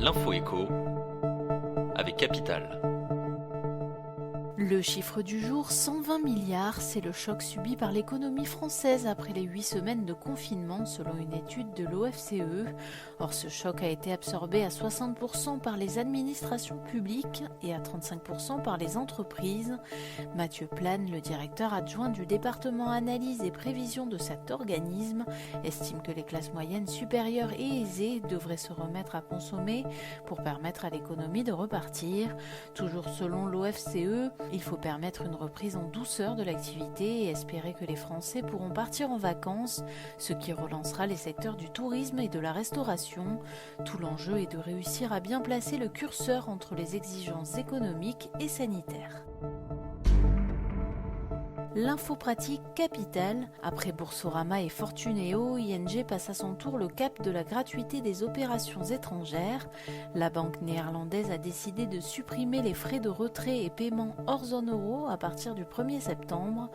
L'info écho avec Capital. Le chiffre du jour, 120 milliards, c'est le choc subi par l'économie française après les 8 semaines de confinement selon une étude de l'OFCE. Or, ce choc a été absorbé à 60% par les administrations publiques et à 35% par les entreprises. Mathieu Plane, le directeur adjoint du département analyse et prévision de cet organisme, estime que les classes moyennes supérieures et aisées devraient se remettre à consommer pour permettre à l'économie de repartir. Toujours selon l'OFCE, il faut permettre une reprise en douceur de l'activité et espérer que les Français pourront partir en vacances, ce qui relancera les secteurs du tourisme et de la restauration. Tout l'enjeu est de réussir à bien placer le curseur entre les exigences économiques et sanitaires. L'info pratique Capital. Après Boursorama et Fortunéo, ING passe à son tour le cap de la gratuité des opérations étrangères. La banque néerlandaise a décidé de supprimer les frais de retrait et paiement hors zone euro à partir du 1er septembre.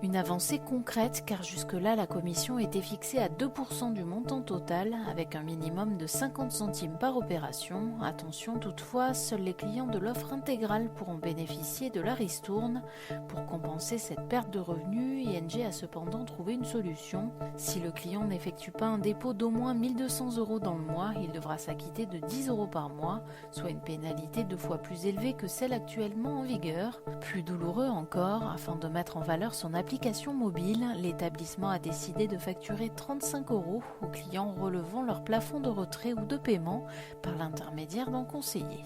Une avancée concrète car jusque-là la commission était fixée à 2% du montant total avec un minimum de 50 centimes par opération. Attention toutefois, seuls les clients de l'offre intégrale pourront bénéficier de la ristourne. Pour compenser cette perte de revenus, ING a cependant trouvé une solution. Si le client n'effectue pas un dépôt d'au moins 1 200 € dans le mois, il devra s'acquitter de 10 € par mois, soit une pénalité 2 fois plus élevée que celle actuellement en vigueur. Plus douloureux encore, afin de mettre en valeur son application mobile, l'établissement a décidé de facturer 35 € aux clients relevant leur plafond de retrait ou de paiement par l'intermédiaire d'un conseiller.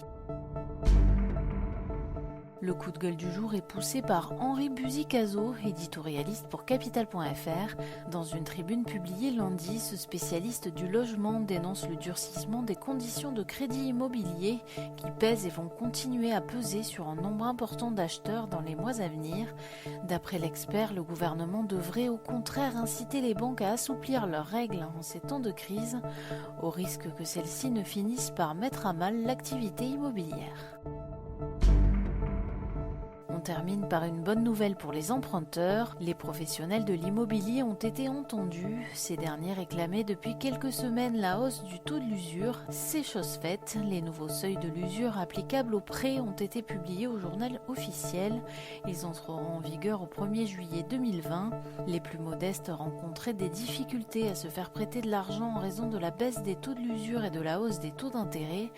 Le coup de gueule du jour est poussé par Henri Buzicazo, éditorialiste pour Capital.fr. Dans une tribune publiée lundi, ce spécialiste du logement dénonce le durcissement des conditions de crédit immobilier qui pèsent et vont continuer à peser sur un nombre important d'acheteurs dans les mois à venir. D'après l'expert, le gouvernement devrait au contraire inciter les banques à assouplir leurs règles en ces temps de crise, au risque que celles-ci ne finissent par mettre à mal l'activité immobilière. On termine par une bonne nouvelle pour les emprunteurs. Les professionnels de l'immobilier ont été entendus. Ces derniers réclamaient depuis quelques semaines la hausse du taux de l'usure. C'est chose faite. Les nouveaux seuils de l'usure applicables aux prêts ont été publiés au journal officiel. Ils entreront en vigueur au 1er juillet 2020. Les plus modestes rencontraient des difficultés à se faire prêter de l'argent en raison de la baisse des taux de l'usure et de la hausse des taux d'intérêt.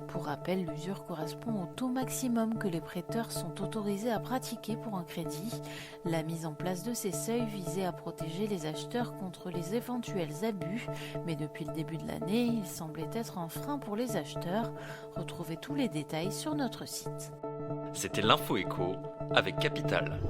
Pour rappel, l'usure correspond au taux maximum que les prêteurs sont autorisés à pratiquer pour un crédit. La mise en place de ces seuils visait à protéger les acheteurs contre les éventuels abus, mais depuis le début de l'année, il semblait être un frein pour les acheteurs. Retrouvez tous les détails sur notre site. C'était l'info écho avec Capital.